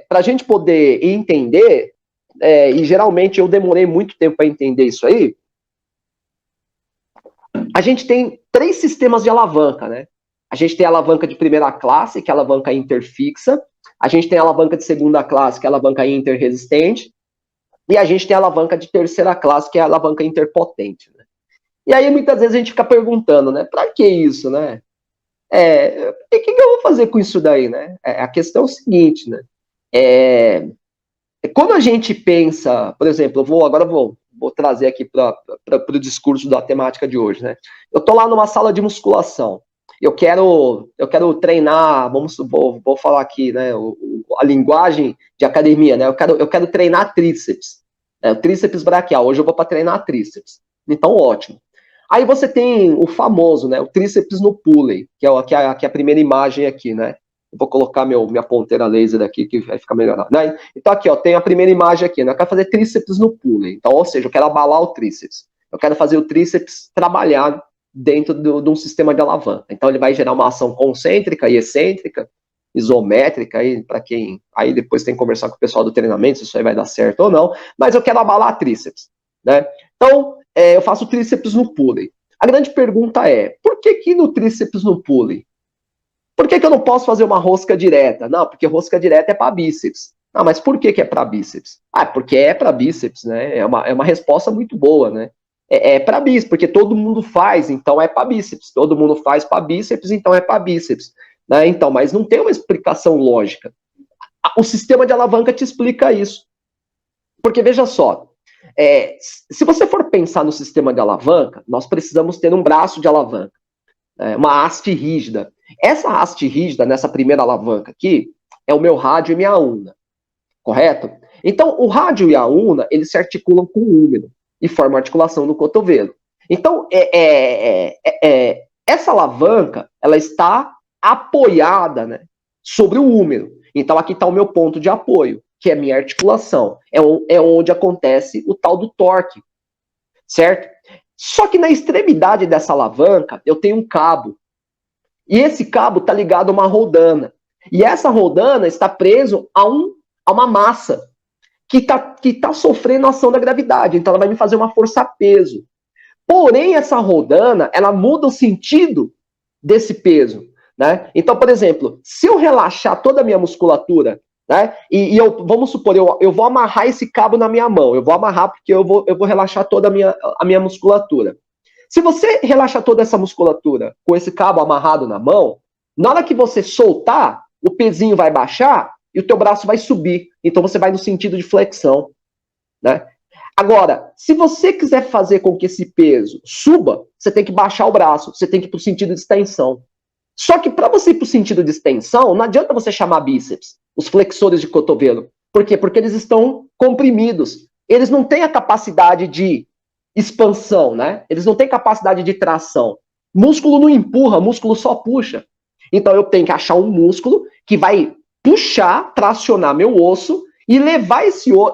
para a gente poder entender, e geralmente eu demorei muito tempo para entender isso aí, a gente tem 3 sistemas de alavanca, né? A gente tem a alavanca de primeira classe, que é a alavanca interfixa, a gente tem a alavanca de segunda classe, que é a alavanca interresistente, e a gente tem a alavanca de terceira classe, que é a alavanca interpotente, né? E aí muitas vezes a gente fica perguntando, né? Para que isso, né? O que eu vou fazer com isso daí, né? A questão é o seguinte, né? Quando a gente pensa, por exemplo, agora vou trazer aqui para o discurso da temática de hoje, né? Eu estou lá numa sala de musculação, eu quero treinar, vou falar aqui, né? A linguagem de academia, né? Eu quero treinar tríceps, né? O tríceps braquial. Hoje eu vou para treinar tríceps. Então, ótimo. Aí você tem o famoso, né? O tríceps no pulley, que é a primeira imagem aqui, né? Eu vou colocar minha ponteira laser aqui, que vai ficar melhor. Né? Então aqui, ó, tem a primeira imagem aqui, né? Eu quero fazer tríceps no pulley. Então, ou seja, eu quero abalar o tríceps. Eu quero fazer o tríceps trabalhar dentro de um sistema de alavanca. Então ele vai gerar uma ação concêntrica e excêntrica, isométrica, aí para quem... Aí depois tem que conversar com o pessoal do treinamento, se isso aí vai dar certo ou não. Mas eu quero abalar tríceps, né? Então, eu faço tríceps no pulley. A grande pergunta é, por que no tríceps no pulley? Por que eu não posso fazer uma rosca direta? Não, porque rosca direta é para bíceps. Não, mas por que é para bíceps? Porque é para bíceps, né? É uma resposta muito boa, né? É para bíceps, porque todo mundo faz, então é para bíceps. Todo mundo faz para bíceps, então é para bíceps. Né? Então, mas não tem uma explicação lógica. O sistema de alavanca te explica isso. Porque, veja só, se você for pensar no sistema de alavanca, nós precisamos ter um braço de alavanca, uma haste rígida. Essa haste rígida, nessa primeira alavanca aqui, é o meu rádio e minha una, correto? Então, o rádio e a una, eles se articulam com o úmero e formam articulação no cotovelo. Então, essa alavanca, ela está apoiada, né, sobre o úmero. Então, aqui está o meu ponto de apoio, que é minha articulação. É onde acontece o tal do torque, certo? Só que na extremidade dessa alavanca, eu tenho um cabo. E esse cabo está ligado a uma roldana. E essa roldana está preso a uma massa que tá sofrendo a ação da gravidade. Então ela vai me fazer uma força-peso. Porém, essa roldana, ela muda o sentido desse peso. Né? Então, por exemplo, se eu relaxar toda a minha musculatura, né? Vamos supor, eu vou amarrar esse cabo na minha mão. Eu vou amarrar porque eu vou relaxar toda a minha musculatura. Se você relaxar toda essa musculatura com esse cabo amarrado na mão, na hora que você soltar, o pezinho vai baixar e o teu braço vai subir. Então você vai no sentido de flexão, né? Agora, se você quiser fazer com que esse peso suba, você tem que baixar o braço, você tem que ir para o sentido de extensão. Só que para você ir para o sentido de extensão, não adianta você chamar bíceps, os flexores de cotovelo. Por quê? Porque eles estão comprimidos. Eles não têm a capacidade de expansão, né? Eles não têm capacidade de tração. Músculo não empurra, músculo só puxa. Então eu tenho que achar um músculo que vai puxar, tracionar meu osso e levar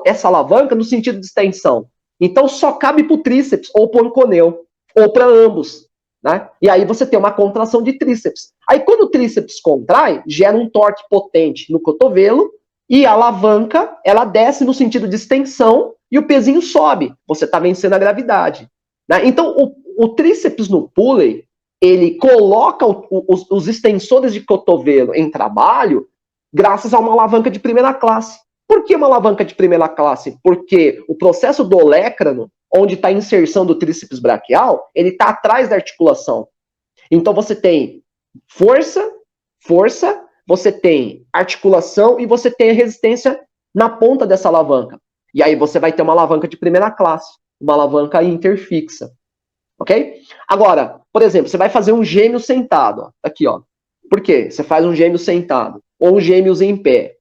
essa alavanca no sentido de extensão. Então só cabe para o tríceps ou para o anconeu, ou para ambos. Né? E aí você tem uma contração de tríceps. Aí quando o tríceps contrai, gera um torque potente no cotovelo e a alavanca, ela desce no sentido de extensão e o pezinho sobe. Você está vencendo a gravidade. Né? Então, o tríceps no pulley, ele coloca os extensores de cotovelo em trabalho graças a uma alavanca de primeira classe. Por que uma alavanca de primeira classe? Porque o processo do olécrano, onde está a inserção do tríceps braquial, ele está atrás da articulação. Então você tem força, você tem articulação e você tem a resistência na ponta dessa alavanca. E aí você vai ter uma alavanca de primeira classe, uma alavanca interfixa. Ok? Agora, por exemplo, você vai fazer um gêmeo sentado. Ó, aqui, ó. Por quê? Você faz um gêmeo sentado ou um gêmeos em pé.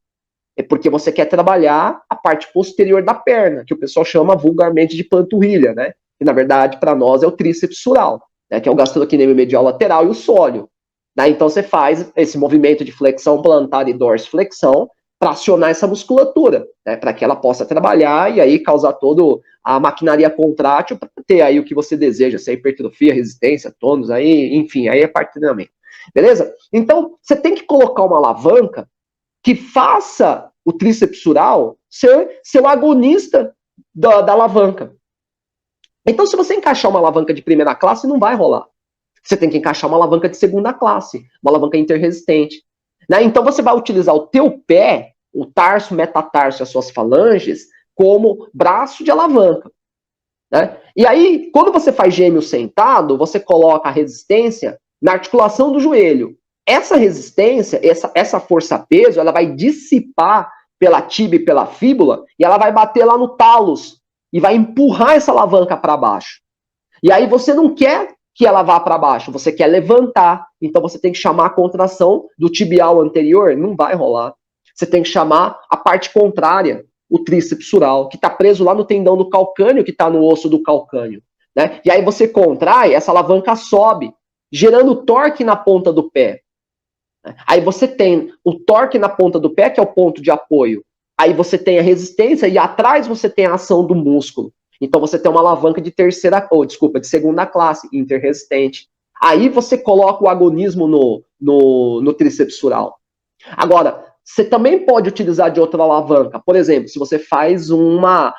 É porque você quer trabalhar a parte posterior da perna, que o pessoal chama vulgarmente de panturrilha, né? Que na verdade, para nós, é o tríceps sural, né? Que é o gastrocnêmio medial lateral e o sóleo. Né? Então você faz esse movimento de flexão plantar e dorsiflexão para acionar essa musculatura, né? Para que ela possa trabalhar e aí causar toda a maquinaria contrátil para ter aí o que você deseja, se é hipertrofia, resistência, tônus, aí, enfim, aí é parte do treinamento. Beleza? Então, você tem que colocar uma alavanca que faça o trícepsural ser o agonista da alavanca. Então, se você encaixar uma alavanca de primeira classe, não vai rolar. Você tem que encaixar uma alavanca de segunda classe, uma alavanca interresistente. Né? Então, você vai utilizar o teu pé, o tarso, metatarso e as suas falanges, como braço de alavanca. Né? E aí, quando você faz gêmeo sentado, você coloca a resistência na articulação do joelho. Essa resistência, essa força-peso, ela vai dissipar pela tíbia e pela fíbula, e ela vai bater lá no talos, e vai empurrar essa alavanca para baixo. E aí você não quer que ela vá para baixo, você quer levantar. Então você tem que chamar a contração do tibial anterior, não vai rolar. Você tem que chamar a parte contrária, o trícepsural, que está preso lá no tendão do calcâneo, que está no osso do calcâneo. Né? E aí você contrai, essa alavanca sobe, gerando torque na ponta do pé. Aí você tem o torque na ponta do pé, que é o ponto de apoio. Aí você tem a resistência e atrás você tem a ação do músculo. Então você tem uma alavanca de de segunda classe, interresistente. Aí você coloca o agonismo no trícepsural. Agora, você também pode utilizar de outra alavanca. Por exemplo, se você faz uma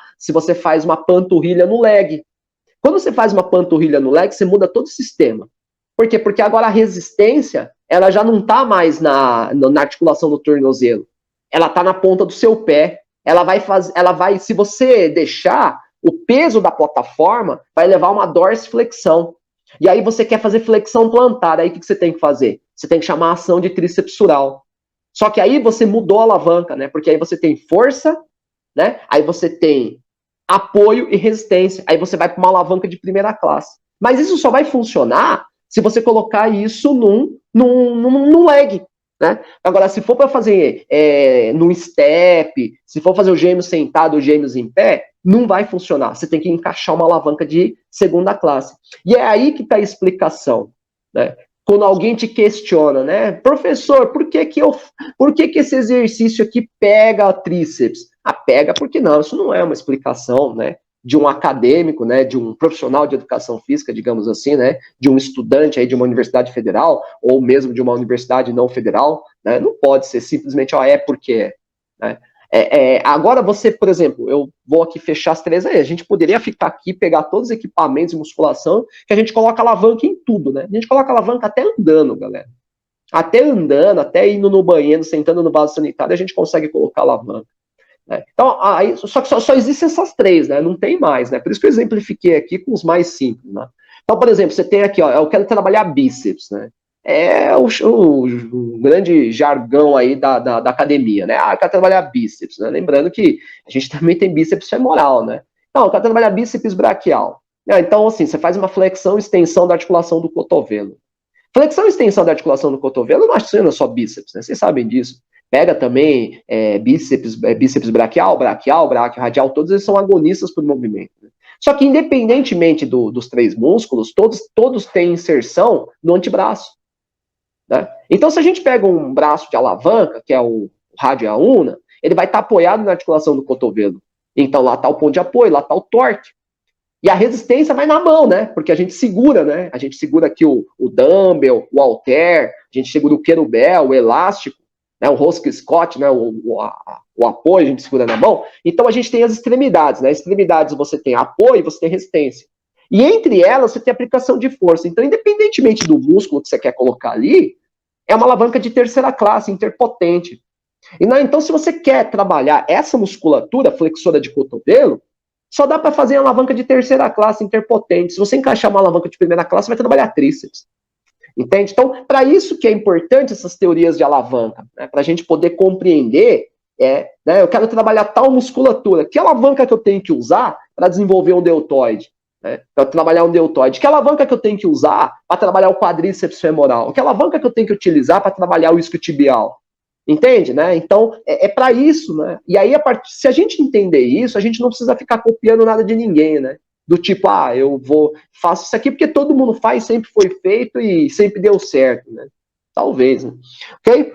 panturrilha no leg. Quando você faz uma panturrilha no leg, você muda todo o sistema. Por quê? Porque agora a resistência, ela já não está mais na articulação do tornozelo. Ela está na ponta do seu pé. Se você deixar, o peso da plataforma vai levar uma dorsiflexão. E aí você quer fazer flexão plantar. Aí o que você tem que fazer? Você tem que chamar a ação de trícepsural. Só que aí você mudou a alavanca, né? Porque aí você tem força, né? Aí você tem apoio e resistência. Aí você vai para uma alavanca de primeira classe. Mas isso só vai funcionar se você colocar isso num leg. Né? Agora, se for para fazer num step, se for fazer o gêmeo sentado ou gêmeos em pé, não vai funcionar. Você tem que encaixar uma alavanca de segunda classe. E é aí que está a explicação. Né? Quando alguém te questiona, né? Professor, por que esse exercício aqui pega a tríceps? Pega porque não, isso não é uma explicação, né? De um acadêmico, né, de um profissional de educação física, digamos assim, né, de um estudante aí de uma universidade federal, ou mesmo de uma universidade não federal, né, não pode ser simplesmente, é porque é. Né? Agora você, por exemplo, eu vou aqui fechar as três aí, a gente poderia ficar aqui, pegar todos os equipamentos de musculação, que a gente coloca alavanca em tudo, né, a gente coloca alavanca até andando, galera. Até andando, até indo no banheiro, sentando no vaso sanitário, a gente consegue colocar alavanca. Então, aí, só que só existem essas três, né? Não tem mais, né? Por isso que eu exemplifiquei aqui com os mais simples, né? Então, por exemplo, você tem aqui, eu quero trabalhar bíceps, né? É o grande jargão aí da academia, né? Eu quero trabalhar bíceps, né? Lembrando que a gente também tem bíceps femoral, né? Então, eu quero trabalhar bíceps braquial. Então, assim, você faz uma flexão e extensão da articulação do cotovelo. Flexão e extensão da articulação do cotovelo não é só bíceps, né? Vocês sabem disso. Pega também bíceps braquial, braquio radial, todos eles são agonistas por movimento. Né? Só que independentemente dos três músculos, todos têm inserção no antebraço. Né? Então, se a gente pega um braço de alavanca, que é o rádio una, ele vai estar apoiado na articulação do cotovelo. Então, lá está o ponto de apoio, lá está o torque. E a resistência vai na mão, né? Porque a gente segura, né? A gente segura aqui o dumbbell, o halter, a gente segura o querubel, o elástico, né? O rosca Scott, né? O apoio a gente segura na mão. Então a gente tem as extremidades, né? As extremidades você tem apoio e você tem resistência. E entre elas você tem aplicação de força. Então, independentemente do músculo que você quer colocar ali, é uma alavanca de terceira classe, interpotente. Então, se você quer trabalhar essa musculatura flexora de cotovelo, só dá para fazer alavanca de terceira classe, interpotente. Se você encaixar uma alavanca de primeira classe, vai trabalhar tríceps. Entende? Então, para isso que é importante essas teorias de alavanca, né? Para a gente poder compreender, né? Eu quero trabalhar tal musculatura. Que alavanca que eu tenho que usar para desenvolver um deltoide? Né? Para trabalhar um deltoide. Que alavanca que eu tenho que usar para trabalhar o quadríceps femoral? Que alavanca que eu tenho que utilizar para trabalhar o isquiotibial? Entende, né? Então, para isso, né? E aí, se a gente entender isso, a gente não precisa ficar copiando nada de ninguém, né? Do tipo, faço isso aqui porque todo mundo faz, sempre foi feito e sempre deu certo, né? Talvez, né? Ok?